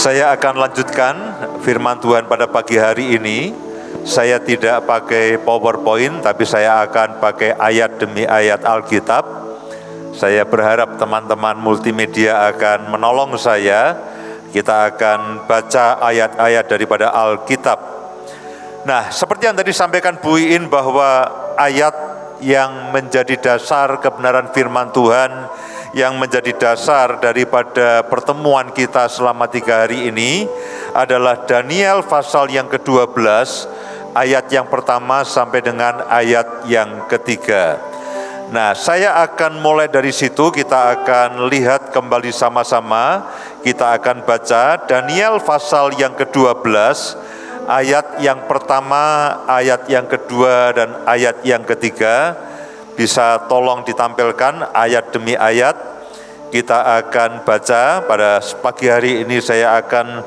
Saya akan lanjutkan firman Tuhan pada pagi hari ini. Saya tidak pakai PowerPoint, tapi saya akan pakai ayat demi ayat Alkitab. Saya berharap teman-teman multimedia akan menolong saya. Kita akan baca ayat-ayat daripada Alkitab. Nah, seperti yang tadi sampaikan Bu Iin bahwa ayat yang menjadi dasar kebenaran firman Tuhan, yang menjadi dasar daripada pertemuan kita selama 3 hari ini adalah Daniel pasal yang ke-12, ayat yang pertama sampai dengan ayat yang ketiga. Nah, saya akan mulai dari situ, kita akan lihat kembali sama-sama, kita akan baca Daniel pasal yang ke-12, ayat yang pertama, ayat yang kedua, dan ayat yang ketiga. Bisa tolong ditampilkan ayat demi ayat. Kita akan baca pada pagi hari ini. Saya akan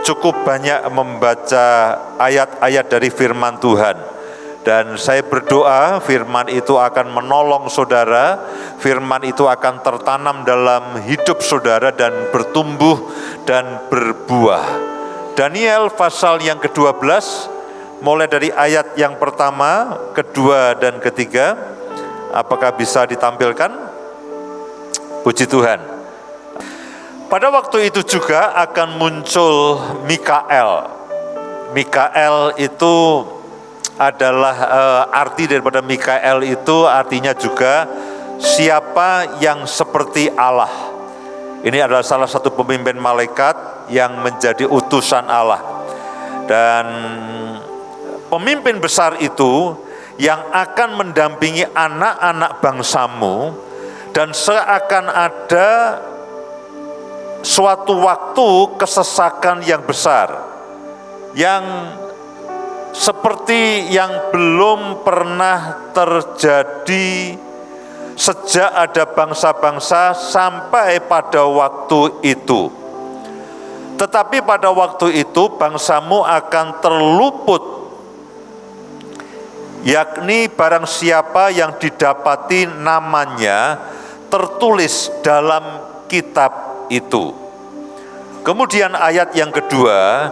cukup banyak membaca ayat-ayat dari firman Tuhan. Dan saya berdoa firman itu akan menolong saudara, firman itu akan tertanam dalam hidup saudara dan bertumbuh dan berbuah. Daniel pasal yang ke-12, mulai dari ayat yang pertama, kedua, dan ketiga. Apakah bisa ditampilkan? Puji Tuhan. Pada waktu itu juga akan muncul Mikael. Mikael itu adalah arti daripada Mikael itu artinya juga siapa yang seperti Allah. Ini adalah salah satu pemimpin malaikat yang menjadi utusan Allah. Dan pemimpin besar itu yang akan mendampingi anak-anak bangsamu, dan seakan ada suatu waktu kesesakan yang besar, yang seperti yang belum pernah terjadi sejak ada bangsa-bangsa sampai pada waktu itu. Tetapi pada waktu itu bangsamu akan terluput, yakni barang siapa yang didapati namanya tertulis dalam kitab itu. Kemudian ayat yang kedua,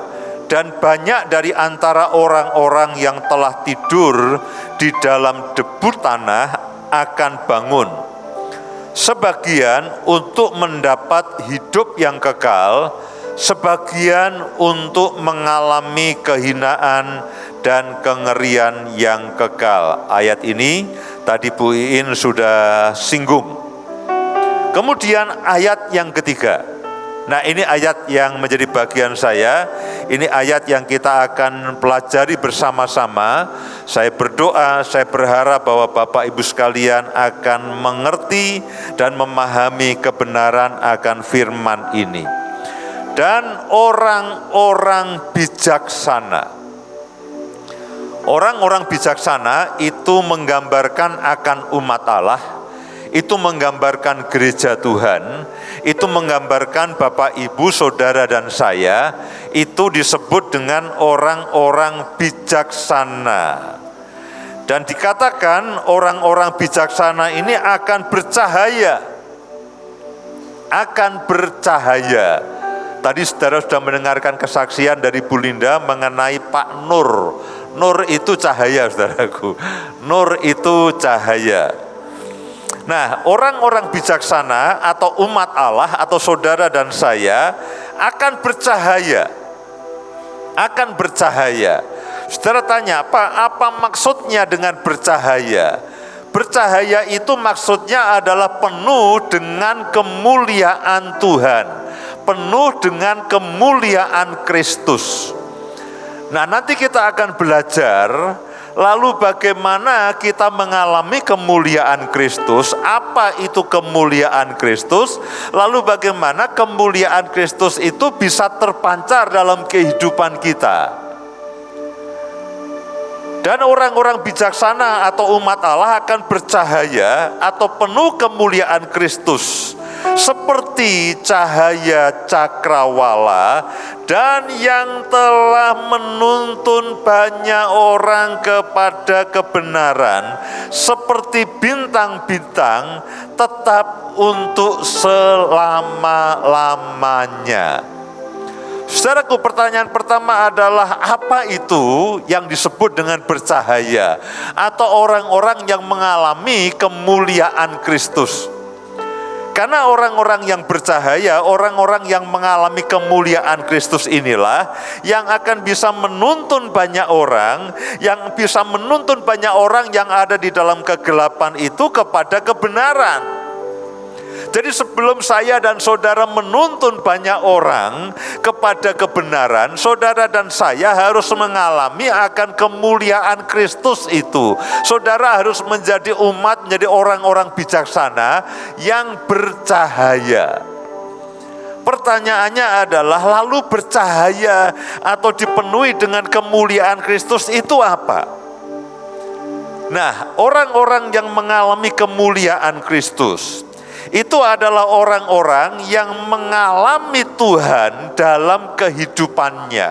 dan banyak dari antara orang-orang yang telah tidur di dalam debu tanah akan bangun, sebagian untuk mendapat hidup yang kekal, sebagian untuk mengalami kehinaan dan kengerian yang kekal. Ayat ini tadi Bu Iin sudah singgung. Kemudian ayat yang ketiga. Nah, ini ayat yang menjadi bagian saya. Ini ayat yang kita akan pelajari bersama-sama. Saya berdoa, saya berharap bahwa Bapak Ibu sekalian akan mengerti dan memahami kebenaran akan firman ini. Dan orang-orang bijaksana. Orang-orang bijaksana itu menggambarkan akan umat Allah, itu menggambarkan gereja Tuhan, itu menggambarkan Bapak, Ibu, Saudara, dan saya, itu disebut dengan orang-orang bijaksana. Dan dikatakan orang-orang bijaksana ini akan bercahaya. Akan bercahaya. Tadi saudara sudah mendengarkan kesaksian dari Bu Linda mengenai Pak Nur. Nur itu cahaya, saudaraku. Nur itu cahaya. Nah, orang-orang bijaksana atau umat Allah atau saudara dan saya akan bercahaya. Akan bercahaya. Saudara tanya, apa maksudnya dengan bercahaya? Bercahaya itu maksudnya adalah penuh dengan kemuliaan Tuhan. Penuh dengan kemuliaan Kristus. Nah, nanti kita akan belajar lalu bagaimana kita mengalami kemuliaan Kristus, apa itu kemuliaan Kristus, lalu bagaimana kemuliaan Kristus itu bisa terpancar dalam kehidupan kita. Dan orang-orang bijaksana atau umat Allah akan bercahaya atau penuh kemuliaan Kristus, seperti cahaya cakrawala, dan yang telah menuntun banyak orang kepada kebenaran, seperti bintang-bintang tetap untuk selama-lamanya. Saudaraku, pertanyaan pertama adalah apa itu yang disebut dengan bercahaya atau orang-orang yang mengalami kemuliaan Kristus? Karena orang-orang yang bercahaya, orang-orang yang mengalami kemuliaan Kristus inilah yang akan bisa menuntun banyak orang, yang bisa menuntun banyak orang yang ada di dalam kegelapan itu kepada kebenaran. Jadi sebelum saya dan saudara menuntun banyak orang kepada kebenaran, saudara dan saya harus mengalami akan kemuliaan Kristus itu. Saudara harus menjadi umat, menjadi orang-orang bijaksana yang bercahaya. Pertanyaannya adalah, lalu bercahaya atau dipenuhi dengan kemuliaan Kristus itu apa? Nah, orang-orang yang mengalami kemuliaan Kristus itu adalah orang-orang yang mengalami Tuhan dalam kehidupannya.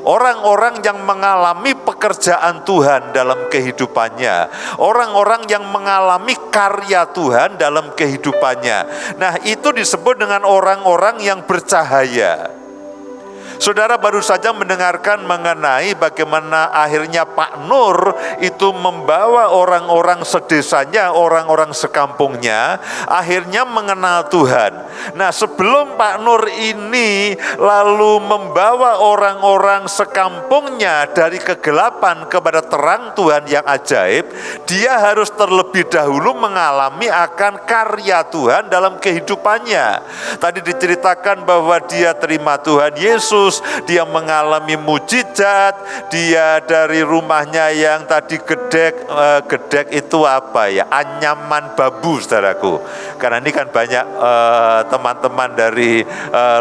Orang-orang yang mengalami pekerjaan Tuhan dalam kehidupannya. Orang-orang yang mengalami karya Tuhan dalam kehidupannya. Nah, itu disebut dengan orang-orang yang bercahaya. Saudara baru saja mendengarkan mengenai bagaimana akhirnya Pak Nur itu membawa orang-orang sedesanya, orang-orang sekampungnya, akhirnya mengenal Tuhan. Nah, sebelum Pak Nur ini lalu membawa orang-orang sekampungnya dari kegelapan kepada terang Tuhan yang ajaib, dia harus terlebih dahulu mengalami akan karya Tuhan dalam kehidupannya. Tadi diceritakan bahwa dia terima Tuhan Yesus, dia mengalami mujizat, dia dari rumahnya yang tadi gedek itu apa ya, anyaman babu, saudaraku. Karena ini kan banyak teman-teman dari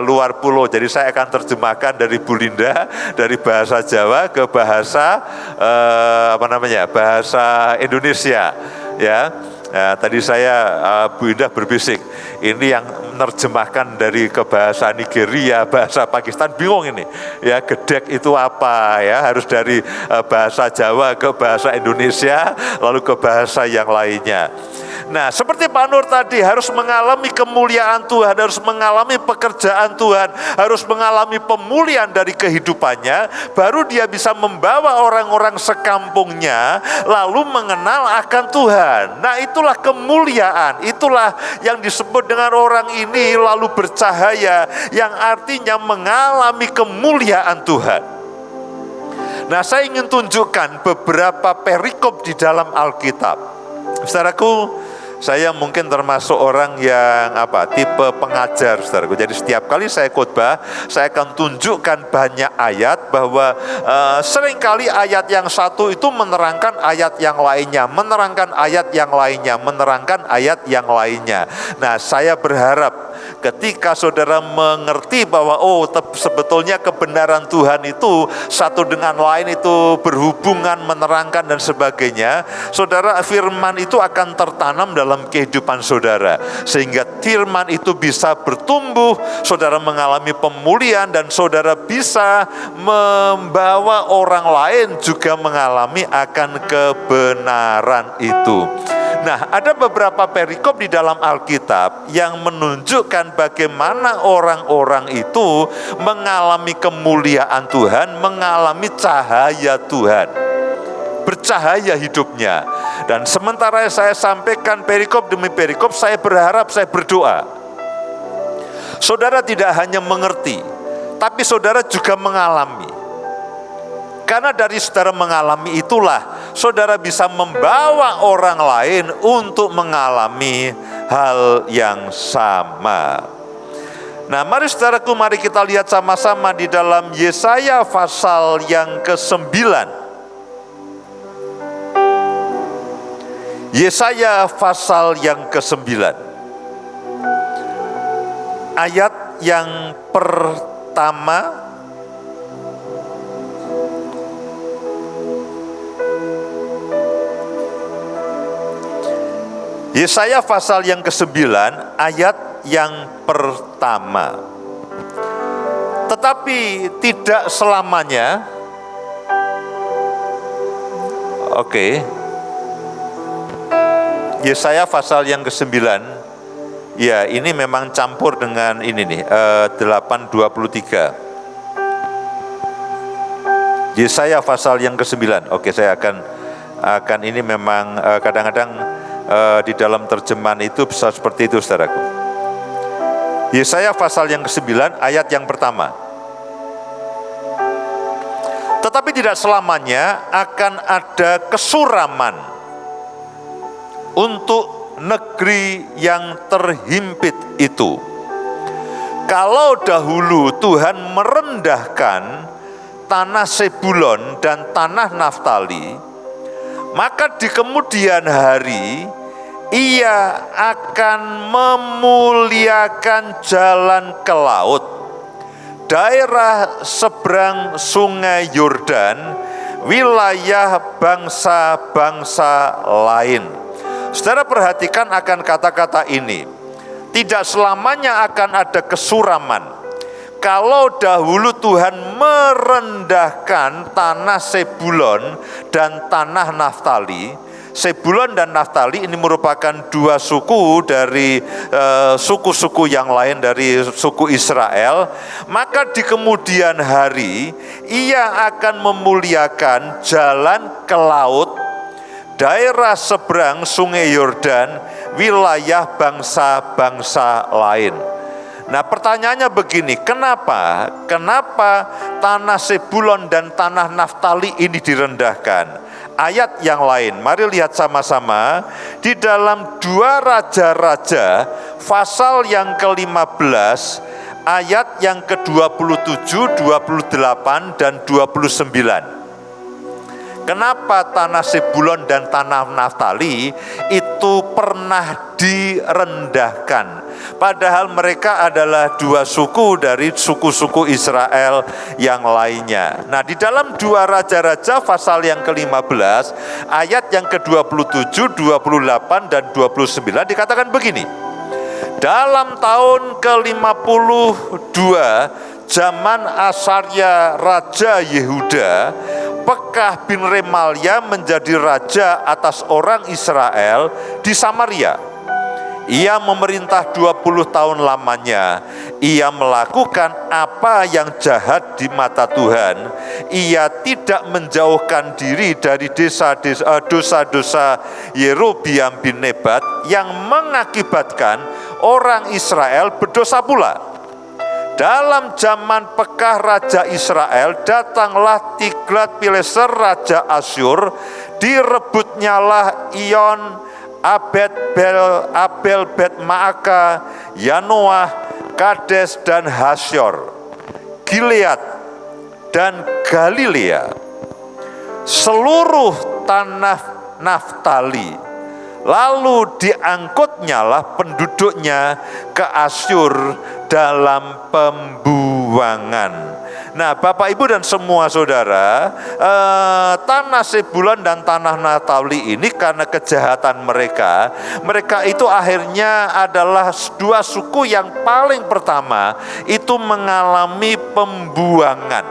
luar pulau, jadi saya akan terjemahkan dari Bu Linda, dari bahasa Jawa ke bahasa bahasa Indonesia, ya. Nah, tadi Bu Indah berbisik, ini yang menerjemahkan dari ke bahasa Nigeria, bahasa Pakistan, bingung ini. Ya, gedek itu apa ya? Harus dari bahasa Jawa ke bahasa Indonesia, lalu ke bahasa yang lainnya. Nah, seperti Pak Nur tadi harus mengalami kemuliaan Tuhan, harus mengalami pekerjaan Tuhan, harus mengalami pemulihan dari kehidupannya, baru dia bisa membawa orang-orang sekampungnya lalu mengenal akan Tuhan. Nah, itulah kemuliaan, itulah yang disebut dengan orang ini lalu bercahaya, yang artinya mengalami kemuliaan Tuhan. Nah, saya ingin tunjukkan beberapa perikop di dalam Alkitab. Saudaraku, saya mungkin termasuk orang yang tipe pengajar, saudaraku. Jadi setiap kali saya khotbah, saya akan tunjukkan banyak ayat, bahwa seringkali ayat yang satu itu menerangkan ayat yang lainnya, menerangkan ayat yang lainnya, menerangkan ayat yang lainnya. Nah, saya berharap ketika saudara mengerti bahwa sebetulnya kebenaran Tuhan itu satu dengan lain itu berhubungan, menerangkan dan sebagainya, saudara, firman itu akan tertanam dalam kehidupan saudara, sehingga firman itu bisa bertumbuh, saudara mengalami pemulihan, dan saudara bisa membawa orang lain juga mengalami akan kebenaran itu. Nah, ada beberapa perikop di dalam Alkitab yang menunjukkan bagaimana orang-orang itu mengalami kemuliaan Tuhan, mengalami cahaya Tuhan, bercahaya hidupnya. Dan sementara saya sampaikan perikop demi perikop, saya berharap, saya berdoa, saudara tidak hanya mengerti, tapi saudara juga mengalami. Karena dari saudara mengalami itulah saudara bisa membawa orang lain untuk mengalami hal yang sama. Nah, mari saudaraku, mari kita lihat sama-sama di dalam Yesaya pasal yang ke-9. Yesaya pasal yang ke-9. Ayat yang pertama Yesaya pasal yang ke-9 ayat yang pertama. Tetapi tidak selamanya. Yesaya pasal yang ke-9. Ya, ini memang campur dengan ini nih, 8:23. Yesaya pasal yang ke-9. Oke, saya akan ini memang kadang-kadang di dalam terjemahan itu bisa seperti itu, saudaraku. Yesaya pasal yang ke-9 ayat yang pertama. Tetapi tidak selamanya akan ada kesuraman untuk negeri yang terhimpit itu. Kalau dahulu Tuhan merendahkan tanah Sebulon dan tanah Naftali, maka di kemudian hari Ia akan memuliakan jalan ke laut, daerah seberang sungai Yordan, wilayah bangsa-bangsa lain. Saudara perhatikan akan kata-kata ini. Tidak selamanya akan ada kesuraman. Kalau dahulu Tuhan merendahkan tanah Sebulon dan tanah Naftali. Sebulon dan Naftali ini merupakan dua suku dari suku-suku yang lain dari suku Israel. Maka di kemudian hari Ia akan memuliakan jalan ke laut, daerah seberang sungai Yordan, wilayah bangsa-bangsa lain. Nah, pertanyaannya begini, kenapa tanah Sebulon dan tanah Naftali ini direndahkan? Ayat yang lain, mari lihat sama-sama di dalam 2 Raja-Raja pasal yang ke-15 ayat yang ke-27, 28 dan 29. Kenapa tanah Sebulon dan tanah Naftali itu pernah direndahkan? Padahal mereka adalah dua suku dari suku-suku Israel yang lainnya. Nah, di dalam 2 Raja-Raja pasal yang ke-15 ayat yang ke-27, 28 dan 29 dikatakan begini. Dalam tahun ke-52 zaman Asarya Raja Yehuda, Pekah bin Remalia menjadi raja atas orang Israel di Samaria. Ia memerintah 20 tahun lamanya. Ia melakukan apa yang jahat di mata Tuhan. Ia tidak menjauhkan diri dari dosa-dosa Yerobiam bin Nebat yang mengakibatkan orang Israel berdosa pula. Dalam zaman Pekah Raja Israel, datanglah Tiglat-Pileser Raja Asyur, direbutnyalah Iyon, Abel Bet Maaka, Yanoah, Kades dan Hasyor, Gilead dan Galilea, seluruh tanah Naftali. Lalu diangkutnyalah penduduknya ke Asyur dalam pembuangan. Nah, Bapak Ibu dan semua saudara, tanah Sebulon dan tanah Naftali ini karena kejahatan mereka itu akhirnya adalah dua suku yang paling pertama itu mengalami pembuangan.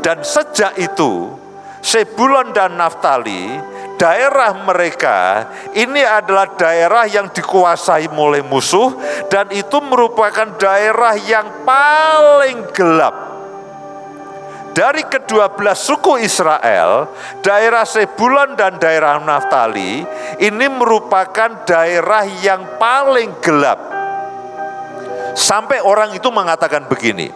Dan sejak itu Sebulon dan Naftali, daerah mereka ini adalah daerah yang dikuasai oleh musuh, dan itu merupakan daerah yang paling gelap. Dari ke-12 suku Israel, daerah Sebulon dan daerah Naftali ini merupakan daerah yang paling gelap. Sampai orang itu mengatakan begini,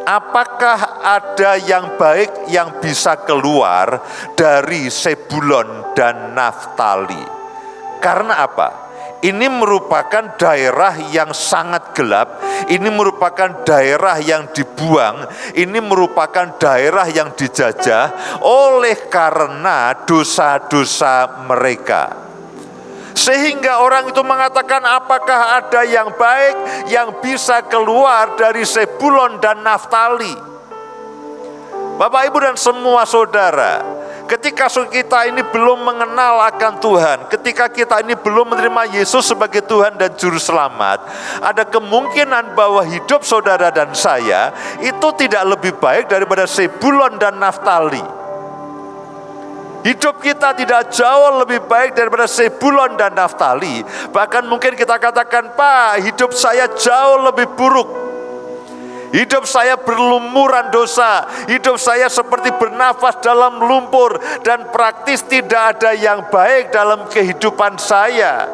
apakah ada yang baik yang bisa keluar dari Sebulon dan Naftali? Karena apa? Ini merupakan daerah yang sangat gelap, ini merupakan daerah yang dibuang, ini merupakan daerah yang dijajah oleh karena dosa-dosa mereka. Sehingga orang itu mengatakan, apakah ada yang baik yang bisa keluar dari Sebulon dan Naftali? Bapak Ibu dan semua saudara, ketika kita ini belum mengenal akan Tuhan, ketika kita ini belum menerima Yesus sebagai Tuhan dan Juru Selamat, ada kemungkinan bahwa hidup saudara dan saya itu tidak lebih baik daripada Sebulon dan Naftali. Hidup kita tidak jauh lebih baik daripada Sebulon dan Naftali. Bahkan mungkin kita katakan, Pak, hidup saya jauh lebih buruk. Hidup saya berlumuran dosa, hidup saya seperti bernafas dalam lumpur, dan praktis tidak ada yang baik dalam kehidupan saya.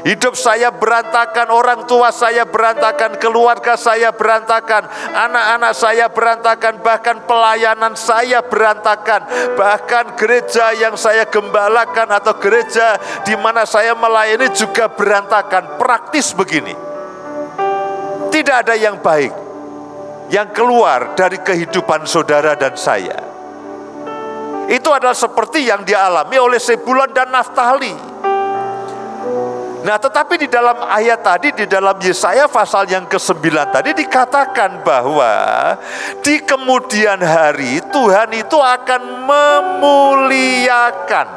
Hidup saya berantakan, orang tua saya berantakan, keluarga saya berantakan, anak-anak saya berantakan, bahkan pelayanan saya berantakan, bahkan gereja yang saya gembalakan atau gereja di mana saya melayani juga berantakan. Praktis begini, tidak ada yang baik yang keluar dari kehidupan saudara dan saya. Itu adalah seperti yang dialami oleh Zebulon dan Naftali. Nah, tetapi di dalam ayat tadi, di dalam Yesaya pasal yang ke-9 tadi dikatakan bahwa di kemudian hari Tuhan itu akan memuliakan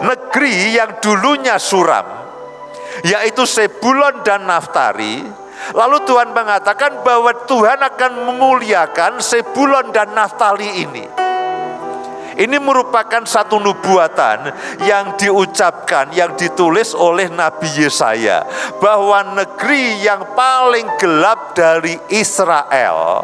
negeri yang dulunya suram, yaitu Zebulon dan Naftali. Lalu Tuhan mengatakan bahwa Tuhan akan memuliakan Zebulon dan Naftali ini. Ini merupakan satu nubuatan yang diucapkan, yang ditulis oleh Nabi Yesaya, bahwa negeri yang paling gelap dari Israel,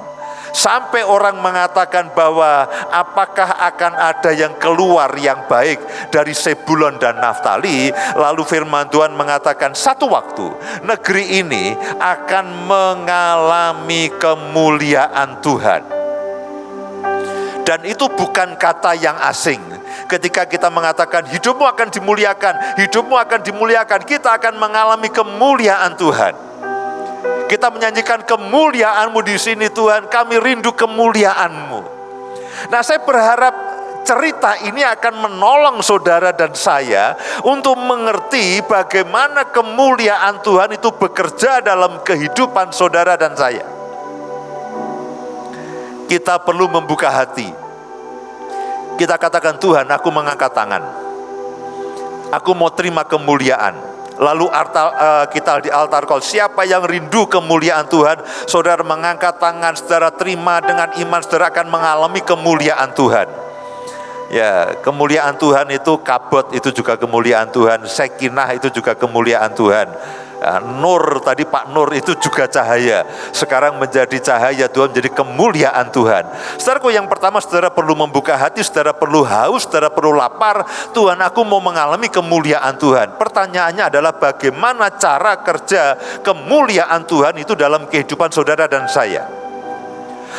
sampai orang mengatakan bahwa apakah akan ada yang keluar yang baik dari Zebulon dan Naftali. Lalu firman Tuhan mengatakan satu waktu negeri ini akan mengalami kemuliaan Tuhan. Dan itu bukan kata yang asing. Ketika kita mengatakan hidupmu akan dimuliakan, hidupmu akan dimuliakan, kita akan mengalami kemuliaan Tuhan. Kita menyanyikan kemuliaan-Mu di sini Tuhan, kami rindu kemuliaan-Mu. Nah, saya berharap cerita ini akan menolong saudara dan saya untuk mengerti bagaimana kemuliaan Tuhan itu bekerja dalam kehidupan saudara dan saya. Kita perlu membuka hati. Kita katakan, Tuhan, aku mengangkat tangan. Aku mau terima kemuliaan. Lalu kita di altar call, siapa yang rindu kemuliaan Tuhan? Saudara mengangkat tangan, saudara terima dengan iman, saudara akan mengalami kemuliaan Tuhan. Ya, kemuliaan Tuhan itu kabot, itu juga kemuliaan Tuhan. Sekinah itu juga kemuliaan Tuhan. Nur tadi, Pak Nur itu juga cahaya. Sekarang menjadi cahaya Tuhan, menjadi kemuliaan Tuhan. Saudaraku, yang pertama saudara perlu membuka hati, saudara perlu haus, saudara perlu lapar. Tuhan, aku mau mengalami kemuliaan Tuhan. Pertanyaannya adalah bagaimana cara kerja kemuliaan Tuhan itu dalam kehidupan saudara dan saya.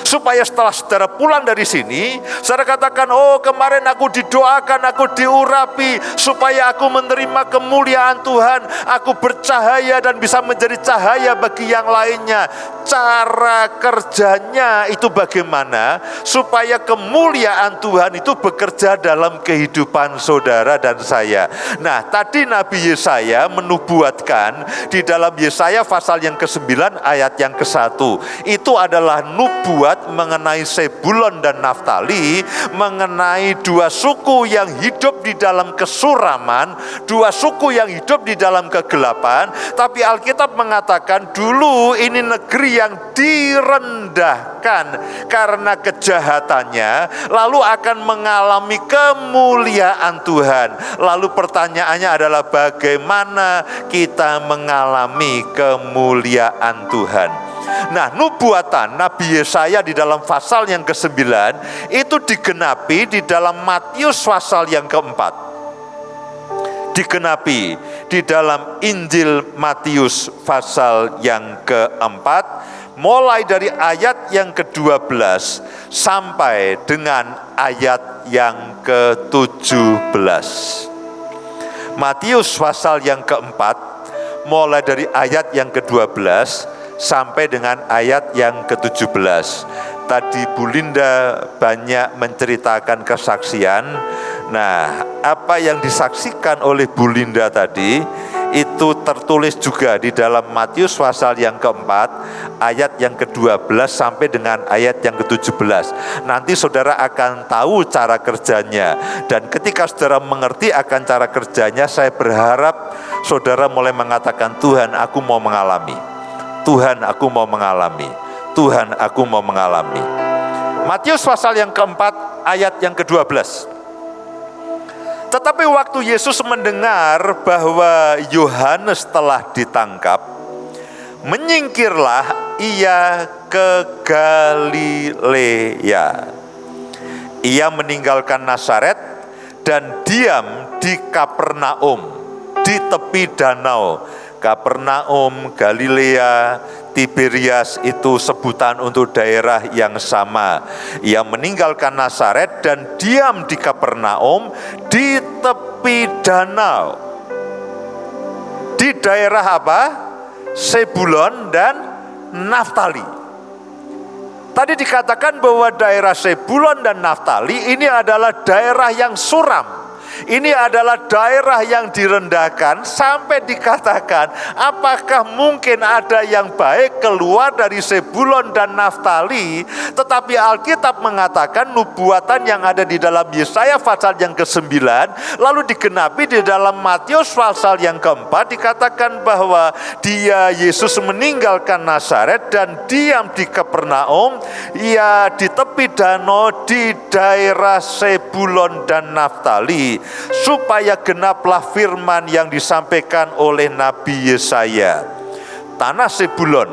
Supaya setelah saudara pulang dari sini, saudara katakan, oh kemarin aku didoakan, aku diurapi, supaya aku menerima kemuliaan Tuhan, aku bercahaya dan bisa menjadi cahaya bagi yang lainnya. Cara kerjanya itu bagaimana? Supaya kemuliaan Tuhan itu bekerja dalam kehidupan saudara dan saya. Nah, tadi Nabi Yesaya menubuatkan di dalam Yesaya pasal yang ke-9 ayat yang ke-1. Itu adalah nubuat mengenai Zebulon dan Naftali, mengenai dua suku yang hidup di dalam kesuraman, dua suku yang hidup di dalam kegelapan. Tapi Alkitab mengatakan dulu ini negeri yang direndahkan karena kejahatannya, lalu akan mengalami kemuliaan Tuhan. Lalu pertanyaannya adalah bagaimana kita mengalami kemuliaan Tuhan? Nah, nubuatan Nabi Yesaya di dalam pasal yang ke-9 itu digenapi di dalam Matius pasal yang ke-4. Digenapi di dalam Injil Matius pasal yang ke-4, mulai dari ayat yang ke-12 sampai dengan ayat yang ke-17. Matius pasal yang ke-4 mulai dari ayat yang ke-12 sampai dengan ayat yang ke-17. Tadi Bu Linda banyak menceritakan kesaksian. Nah, apa yang disaksikan oleh Bu Linda tadi itu tertulis juga di dalam Matius pasal yang ke-4 ayat yang ke-12 sampai dengan ayat yang ke-17. Nanti saudara akan tahu cara kerjanya, dan ketika saudara mengerti akan cara kerjanya, saya berharap saudara mulai mengatakan, Tuhan, aku mau mengalami. Tuhan, aku mau mengalami. Tuhan, aku mau mengalami. Matius pasal yang ke-4 ayat yang ke-12. Tetapi waktu Yesus mendengar bahwa Yohanes telah ditangkap, menyingkirlah ia ke Galilea. Ia meninggalkan Nazaret dan diam di Kapernaum, di tepi danau. Kapernaum, Galilea, Tiberias itu sebutan untuk daerah yang sama. Ia meninggalkan Nazaret dan diam di Kapernaum, di tepi danau. Di daerah apa? Sebulon dan Naftali. Tadi dikatakan bahwa daerah Sebulon dan Naftali ini adalah daerah yang suram. Ini adalah daerah yang direndahkan, sampai dikatakan apakah mungkin ada yang baik keluar dari Sebulon dan Naftali. Tetapi Alkitab mengatakan nubuatan yang ada di dalam Yesaya pasal yang ke-9 lalu digenapi di dalam Matius pasal yang ke-4, dikatakan bahwa dia, Yesus, meninggalkan Nazaret dan diam di Kapernaum, ia di tepi danau di daerah Sebulon dan Naftali, supaya genaplah firman yang disampaikan oleh Nabi Yesaya. Tanah Sebulon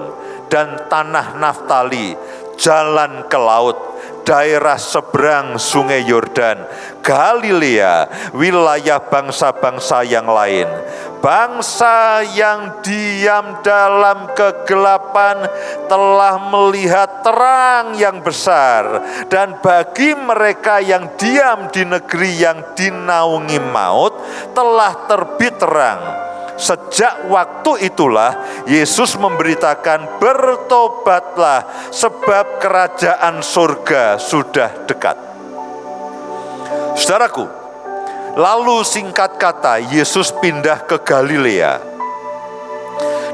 dan tanah Naftali, jalan ke laut, daerah seberang sungai Yordan, Galilea, wilayah bangsa-bangsa yang lain. Bangsa yang diam dalam kegelapan telah melihat terang yang besar, dan bagi mereka yang diam di negeri yang dinaungi maut telah terbit terang. Sejak waktu itulah Yesus memberitakan, bertobatlah sebab kerajaan surga sudah dekat. Saudaraku, lalu singkat kata Yesus pindah ke Galilea.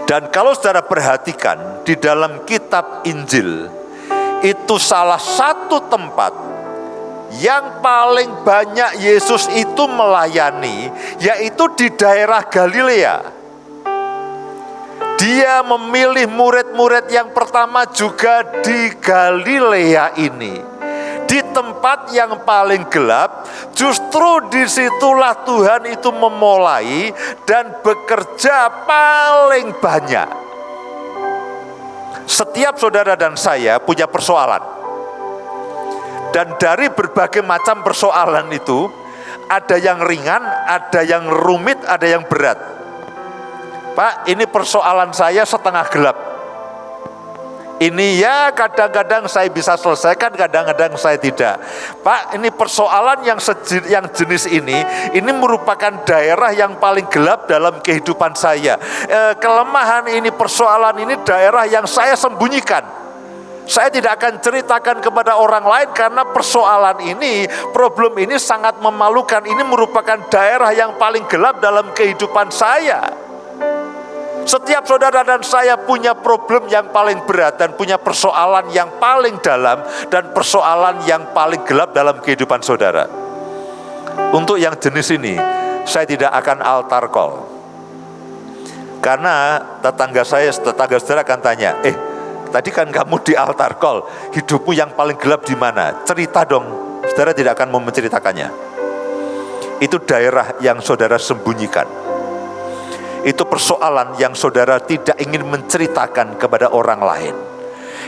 Dan kalau saudara perhatikan di dalam kitab Injil, itu salah satu tempat yang paling banyak Yesus itu melayani, yaitu di daerah Galilea. Dia memilih murid-murid yang pertama juga di Galilea ini, di tempat yang paling gelap. Justru disitulah Tuhan itu memulai dan bekerja paling banyak. Setiap saudara dan saya punya persoalan, dan dari berbagai macam persoalan itu, ada yang ringan, ada yang rumit, ada yang berat. Pak, ini persoalan saya setengah gelap. Ini ya kadang-kadang saya bisa selesaikan, kadang-kadang saya tidak. Pak, ini persoalan yang jenis ini merupakan daerah yang paling gelap dalam kehidupan saya. Kelemahan ini, persoalan ini daerah yang saya sembunyikan. Saya tidak akan ceritakan kepada orang lain karena persoalan ini, problem ini sangat memalukan. Ini merupakan daerah yang paling gelap dalam kehidupan saya. Setiap saudara dan saya punya problem yang paling berat dan punya persoalan yang paling dalam dan persoalan yang paling gelap dalam kehidupan saudara. Untuk yang jenis ini, saya tidak akan altar call. Karena tetangga saudara akan tanya, tadi kan kamu di altar call, hidupmu yang paling gelap di mana? Cerita dong. Saudara tidak akan mau menceritakannya. Itu daerah yang saudara sembunyikan. Itu persoalan yang saudara tidak ingin menceritakan kepada orang lain.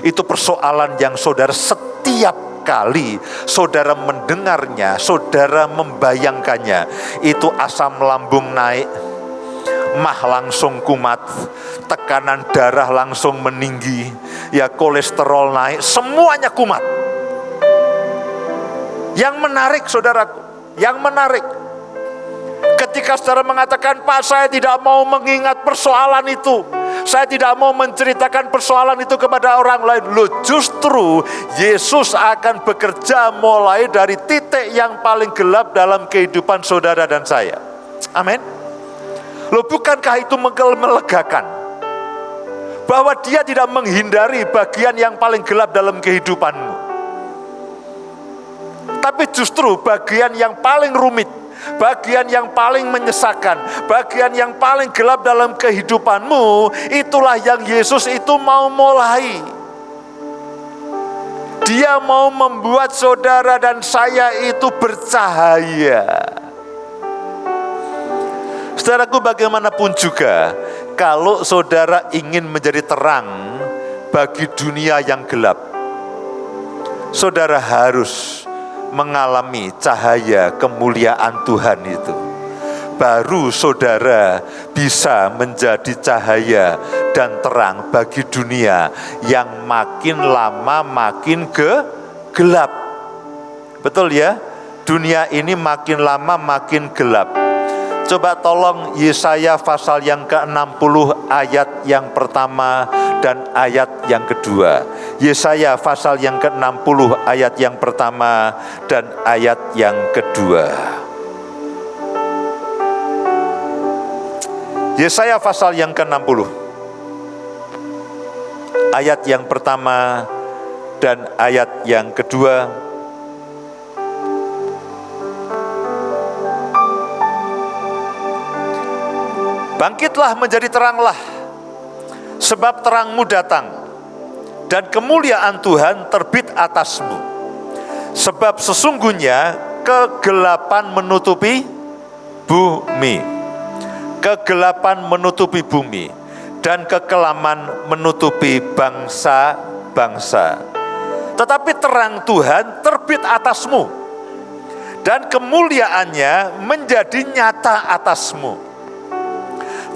Itu persoalan yang saudara setiap kali saudara mendengarnya, saudara membayangkannya, itu asam lambung naik, mah langsung kumat, tekanan darah langsung meninggi, ya kolesterol naik, semuanya kumat. Yang menarik saudaraku, yang menarik, ketika saudara mengatakan, Pak, saya tidak mau mengingat persoalan itu, saya tidak mau menceritakan persoalan itu kepada orang lain. Loh, justru Yesus akan bekerja mulai dari titik yang paling gelap dalam kehidupan saudara dan saya. Amin. Loh, bukankah itu melegakan? Bahwa dia tidak menghindari bagian yang paling gelap dalam kehidupanmu, tapi justru bagian yang paling rumit, bagian yang paling menyesakan, bagian yang paling gelap dalam kehidupanmu, itulah yang Yesus itu mau mulai. Dia mau membuat saudara dan saya itu bercahaya. Saudaraku, bagaimanapun juga, kalau saudara ingin menjadi terang bagi dunia yang gelap, saudara harus mengalami cahaya kemuliaan Tuhan itu. Baru saudara bisa menjadi cahaya dan terang bagi dunia yang makin lama makin gelap. Betul ya? Dunia ini makin lama makin gelap. Coba tolong Yesaya pasal yang ke-60 ayat yang pertama dan ayat yang kedua. Yesaya pasal yang ke-60 ayat yang pertama dan ayat yang kedua. Yesaya pasal yang ke-60 ayat yang pertama dan ayat yang kedua. Bangkitlah menjadi teranglah, sebab terangmu datang, dan kemuliaan Tuhan terbit atasmu. Sebab sesungguhnya kegelapan menutupi bumi. Kegelapan menutupi bumi, dan kekelaman menutupi bangsa-bangsa. Tetapi terang Tuhan terbit atasmu, dan kemuliaannya menjadi nyata atasmu.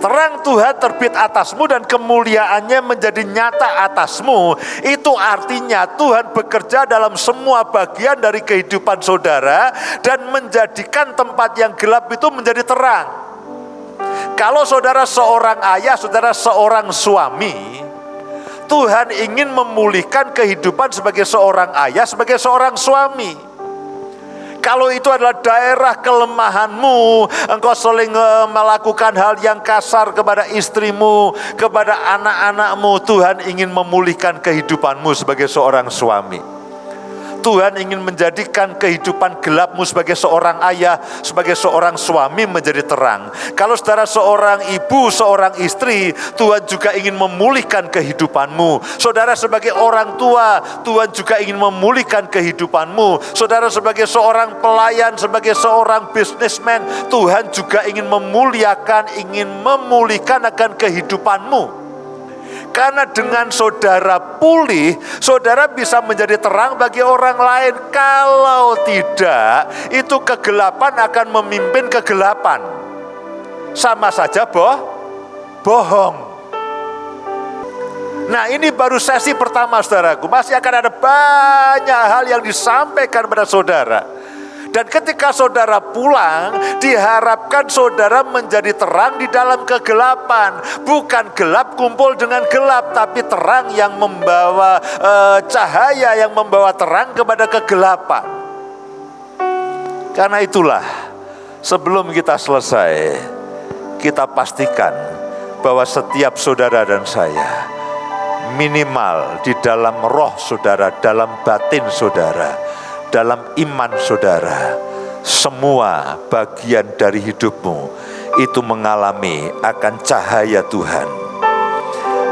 Terang Tuhan terbit atasmu dan kemuliaannya menjadi nyata atasmu. Itu artinya Tuhan bekerja dalam semua bagian dari kehidupan saudara dan menjadikan tempat yang gelap itu menjadi terang. Kalau saudara seorang ayah, saudara seorang suami, Tuhan ingin memulihkan kehidupan sebagai seorang ayah, sebagai seorang suami. Kalau itu adalah daerah kelemahanmu, engkau sering melakukan hal yang kasar kepada istrimu, kepada anak-anakmu, Tuhan ingin memulihkan kehidupanmu sebagai seorang suami. Tuhan ingin menjadikan kehidupan gelapmu sebagai seorang ayah, sebagai seorang suami menjadi terang. Kalau saudara seorang ibu, seorang istri, Tuhan juga ingin memulihkan kehidupanmu. Saudara sebagai orang tua, Tuhan juga ingin memulihkan kehidupanmu. Saudara sebagai seorang pelayan, sebagai seorang businessman, Tuhan juga ingin memulihkan akan kehidupanmu. Karena dengan saudara pulih, saudara bisa menjadi terang bagi orang lain. Kalau tidak, itu kegelapan akan memimpin kegelapan. Sama saja bohong. Nah, ini baru sesi pertama saudaraku. Masih akan ada banyak hal yang disampaikan kepada saudara. Dan ketika saudara pulang, diharapkan saudara menjadi terang di dalam kegelapan. Bukan gelap kumpul dengan gelap, tapi terang yang membawa cahaya, yang membawa terang kepada kegelapan. Karena itulah, sebelum kita selesai, kita pastikan bahwa setiap saudara dan saya, minimal di dalam roh saudara, dalam batin saudara, dalam iman saudara, semua bagian dari hidupmu itu mengalami akan cahaya Tuhan.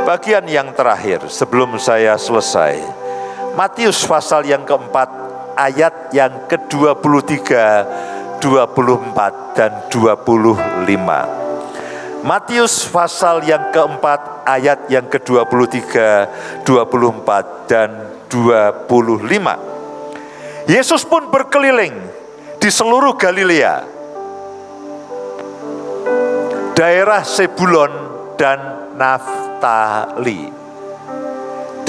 Bagian yang terakhir sebelum saya selesai, Matius pasal yang keempat ayat yang ke-23, 24 dan 25. Matius pasal yang keempat ayat yang ke-23, 24 dan 25. Yesus pun berkeliling di seluruh Galilea, daerah Sebulon dan Naftali,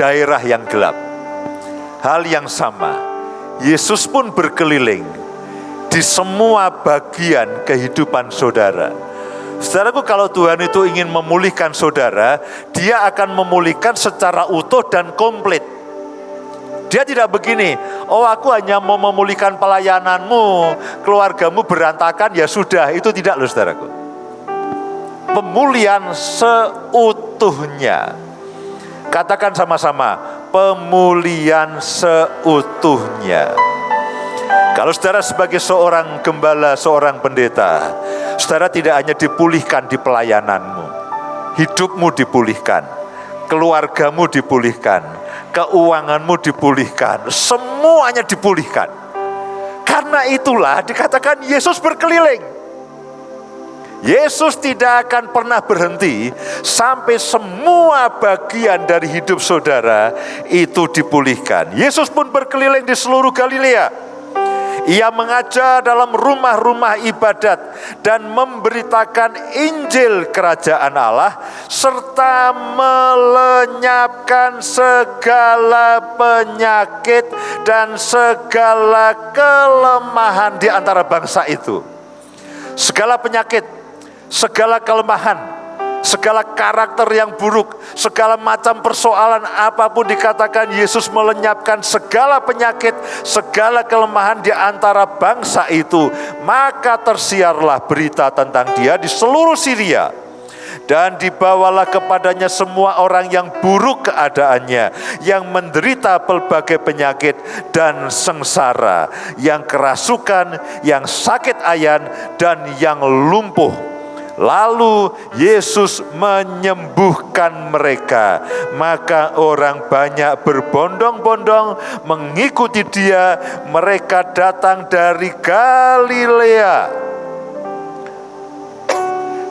daerah yang gelap. Hal yang sama, Yesus pun berkeliling di semua bagian kehidupan saudara. Saudaraku, kalau Tuhan itu ingin memulihkan saudara, Dia akan memulihkan secara utuh dan komplit. Dia tidak begini, oh aku hanya mau memulihkan pelayananmu, keluargamu berantakan, ya sudah. Itu tidak loh saudaraku. Pemulihan seutuhnya. Katakan sama-sama, pemulihan seutuhnya. Kalau saudara sebagai seorang gembala, seorang pendeta, saudara tidak hanya dipulihkan di pelayananmu, hidupmu dipulihkan, keluargamu dipulihkan, keuanganmu dipulihkan, semuanya dipulihkan. Karena itulah dikatakan Yesus berkeliling. Yesus tidak akan pernah berhenti sampai semua bagian dari hidup saudara itu dipulihkan. Yesus pun berkeliling di seluruh Galilea. Ia mengajar dalam rumah-rumah ibadat dan memberitakan Injil Kerajaan Allah serta melenyapkan segala penyakit dan segala kelemahan di antara bangsa itu. Segala penyakit, segala kelemahan, segala karakter yang buruk, segala macam persoalan apapun dikatakan, Yesus melenyapkan segala penyakit, segala kelemahan di antara bangsa itu. Maka tersiarlah berita tentang Dia di seluruh Syria. Dan dibawalah kepadanya semua orang yang buruk keadaannya, yang menderita pelbagai penyakit dan sengsara, yang kerasukan, yang sakit ayan, dan yang lumpuh. Lalu Yesus menyembuhkan mereka. Maka orang banyak berbondong-bondong mengikuti Dia. Mereka datang dari Galilea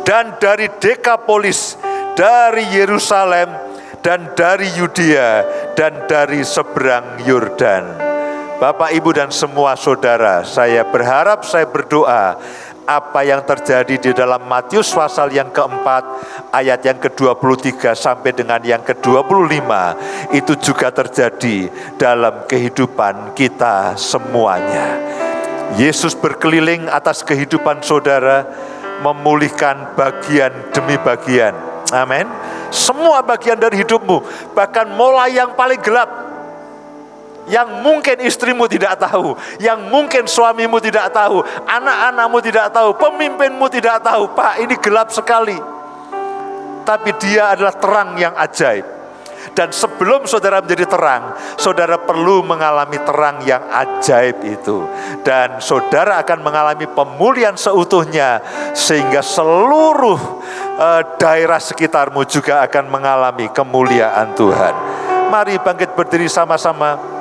dan dari Dekapolis, dari Yerusalem, dan dari Yudea, dan dari seberang Yordan. Bapak, Ibu, dan semua saudara, saya berharap, saya berdoa, apa yang terjadi di dalam Matius pasal yang keempat, ayat yang ke-23 sampai dengan yang ke-25, itu juga terjadi dalam kehidupan kita semuanya. Yesus berkeliling atas kehidupan saudara, memulihkan bagian demi bagian. Amin. Semua bagian dari hidupmu, bahkan mulai yang paling gelap, yang mungkin istrimu tidak tahu, yang mungkin suamimu tidak tahu, anak-anakmu tidak tahu, pemimpinmu tidak tahu. Pak, ini gelap sekali. Tapi Dia adalah terang yang ajaib. Dan sebelum saudara menjadi terang, saudara perlu mengalami terang yang ajaib itu. Dan saudara akan mengalami pemulihan seutuhnya, sehingga seluruh daerah sekitarmu juga akan mengalami kemuliaan Tuhan. Mari bangkit berdiri sama-sama.